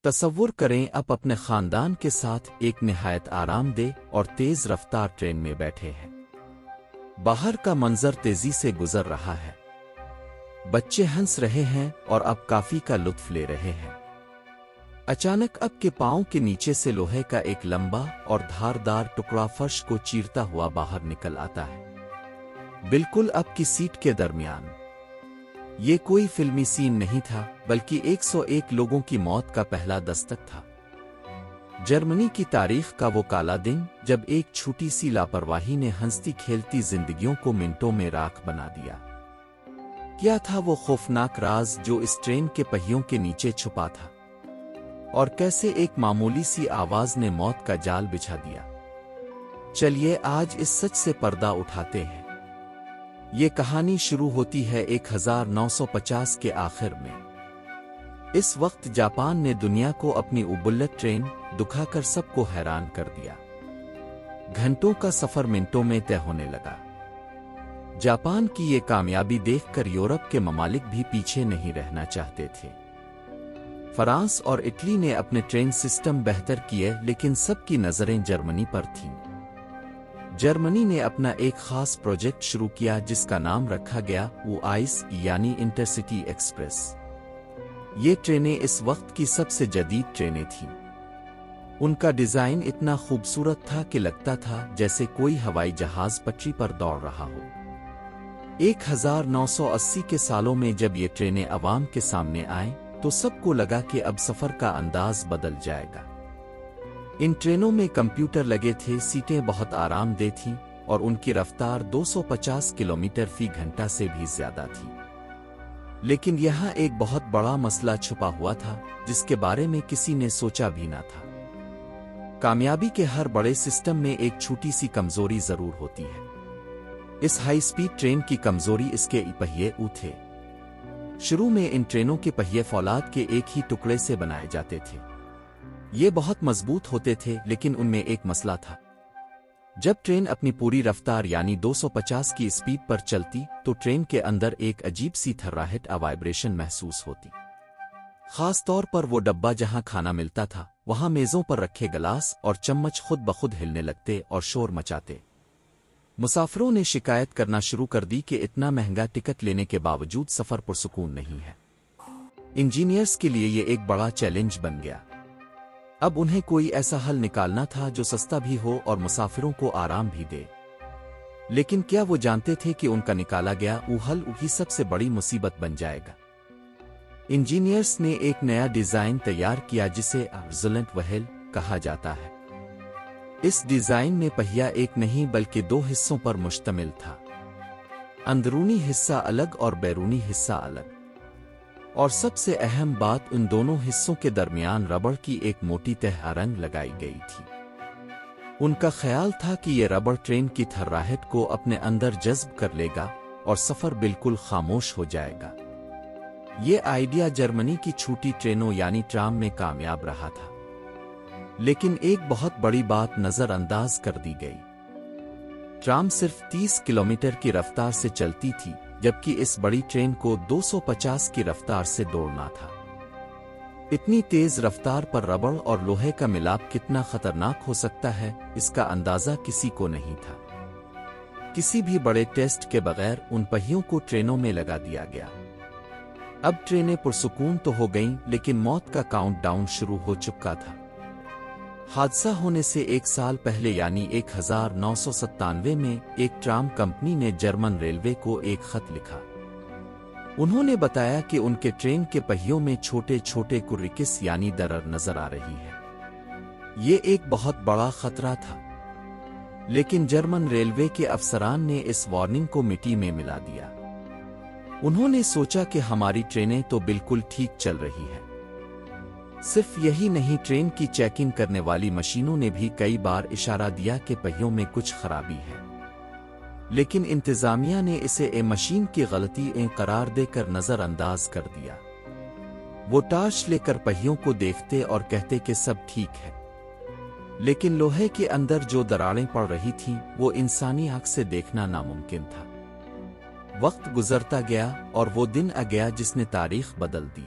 تصور کریں آپ اپنے خاندان کے ساتھ ایک نہایت آرام دہ اور تیز رفتار ٹرین میں بیٹھے ہیں۔ باہر کا منظر تیزی سے گزر رہا ہے، بچے ہنس رہے ہیں اور آپ کافی کا لطف لے رہے ہیں۔ اچانک آپ کے پاؤں کے نیچے سے لوہے کا ایک لمبا اور دھاردار ٹکڑا فرش کو چیرتا ہوا باہر نکل آتا ہے، بالکل آپ کی سیٹ کے درمیان۔ یہ کوئی فلمی سین نہیں تھا، بلکہ 101 لوگوں کی موت کا پہلا دستک تھا۔ جرمنی کی تاریخ کا وہ کالا دن جب ایک چھوٹی سی لاپرواہی نے ہنستی کھیلتی زندگیوں کو منٹوں میں راکھ بنا دیا۔ کیا تھا وہ خوفناک راز جو اس ٹرین کے پہیوں کے نیچے چھپا تھا؟ اور کیسے ایک معمولی سی آواز نے موت کا جال بچھا دیا؟ چلیے آج اس سچ سے پردہ اٹھاتے ہیں۔ یہ کہانی شروع ہوتی ہے 1950 کے آخر میں۔ اس وقت جاپان نے دنیا کو اپنی بلٹ ٹرین دکھا کر سب کو حیران کر دیا۔ گھنٹوں کا سفر منٹوں میں طے ہونے لگا۔ جاپان کی یہ کامیابی دیکھ کر یورپ کے ممالک بھی پیچھے نہیں رہنا چاہتے تھے۔ فرانس اور اٹلی نے اپنے ٹرین سسٹم بہتر کیے، لیکن سب کی نظریں جرمنی پر تھیں۔ جرمنی نے اپنا ایک خاص پروجیکٹ شروع کیا جس کا نام رکھا گیا وہ آئس یعنی انٹرسٹی ایکسپریس۔ یہ ٹرینیں اس وقت کی سب سے جدید ٹرینیں تھیں۔ ان کا ڈیزائن اتنا خوبصورت تھا کہ لگتا تھا جیسے کوئی ہوائی جہاز پٹری پر دوڑ رہا ہو۔ 1980 کے سالوں میں جب یہ ٹرینیں عوام کے سامنے آئیں تو سب کو لگا کہ اب سفر کا انداز بدل جائے گا۔ ان ٹرینوں میں کمپیوٹر لگے تھے، سیٹیں بہت آرام دہ تھیں اور ان کی رفتار 250 کلومیٹر فی گھنٹہ سے بھی زیادہ تھی۔ لیکن یہاں ایک بہت بڑا مسئلہ چھپا ہوا تھا جس کے بارے میں کسی نے سوچا بھی نہ تھا۔ کامیابی کے ہر بڑے سسٹم میں ایک چھوٹی سی کمزوری ضرور ہوتی ہے۔ اس ہائی سپیڈ ٹرین کی کمزوری اس کے پہیے تھے۔ شروع میں ان ٹرینوں کے پہیے فولاد کے ایک ہی ٹکڑے سے بنائے جاتے تھے۔ یہ بہت مضبوط ہوتے تھے، لیکن ان میں ایک مسئلہ تھا۔ جب ٹرین اپنی پوری رفتار یعنی 250 کی اسپیڈ پر چلتی تو ٹرین کے اندر ایک عجیب سی تھرراہٹ وائبریشن محسوس ہوتی۔ خاص طور پر وہ ڈبہ جہاں کھانا ملتا تھا، وہاں میزوں پر رکھے گلاس اور چمچ خود بخود ہلنے لگتے اور شور مچاتے۔ مسافروں نے شکایت کرنا شروع کر دی کہ اتنا مہنگا ٹکٹ لینے کے باوجود سفر پرسکون نہیں ہے۔ انجینئرز کے لیے یہ ایک بڑا چیلنج بن گیا۔ اب انہیں کوئی ایسا حل نکالنا تھا جو سستا بھی ہو اور مسافروں کو آرام بھی دے۔ لیکن کیا وہ جانتے تھے کہ ان کا نکالا گیا وہ حل وہی سب سے بڑی مصیبت بن جائے گا؟ انجینئرز نے ایک نیا ڈیزائن تیار کیا جسے ریزلنٹ وہیل کہا جاتا ہے۔ اس ڈیزائن میں پہیا ایک نہیں بلکہ دو حصوں پر مشتمل تھا، اندرونی حصہ الگ اور بیرونی حصہ الگ۔ اور سب سے اہم بات، ان دونوں حصوں کے درمیان ربڑ کی ایک موٹی تہ رنگ لگائی گئی تھی۔ ان کا خیال تھا کہ یہ ربڑ ٹرین کی تھرراہٹ کو اپنے اندر جذب کر لے گا اور سفر بالکل خاموش ہو جائے گا۔ یہ آئیڈیا جرمنی کی چھوٹی ٹرینوں یعنی ٹرام میں کامیاب رہا تھا، لیکن ایک بہت بڑی بات نظر انداز کر دی گئی۔ ٹرام صرف 30 کلومیٹر کی رفتار سے چلتی تھی، جبکہ اس بڑی ٹرین کو 250 کی رفتار سے دوڑنا تھا۔ اتنی تیز رفتار پر ربڑ اور لوہے کا ملاپ کتنا خطرناک ہو سکتا ہے، اس کا اندازہ کسی کو نہیں تھا۔ کسی بھی بڑے ٹیسٹ کے بغیر ان پہیوں کو ٹرینوں میں لگا دیا گیا۔ اب ٹرینیں پرسکون تو ہو گئیں، لیکن موت کا کاؤنٹ ڈاؤن شروع ہو چکا تھا۔ حادثہ ہونے سے ایک سال پہلے یعنی 1997 میں ایک ٹرام کمپنی نے جرمن ریلوے کو ایک خط لکھا۔ انہوں نے بتایا کہ ان کے ٹرین کے پہیوں میں چھوٹے چھوٹے کرکس یعنی درر نظر آ رہی ہے۔ یہ ایک بہت بڑا خطرہ تھا، لیکن جرمن ریلوے کے افسران نے اس وارننگ کو مٹی میں ملا دیا۔ انہوں نے سوچا کہ ہماری ٹرینیں تو بالکل ٹھیک چل رہی ہیں۔ صرف یہی نہیں، ٹرین کی چیکنگ کرنے والی مشینوں نے بھی کئی بار اشارہ دیا کہ پہیوں میں کچھ خرابی ہے، لیکن انتظامیہ نے اسے مشین کی غلطی قرار دے کر نظر انداز کر دیا۔ وہ ٹارچ لے کر پہیوں کو دیکھتے اور کہتے کہ سب ٹھیک ہے، لیکن لوہے کے اندر جو دراڑیں پڑ رہی تھیں وہ انسانی آنکھ سے دیکھنا ناممکن تھا۔ وقت گزرتا گیا اور وہ دن آ گیا جس نے تاریخ بدل دی۔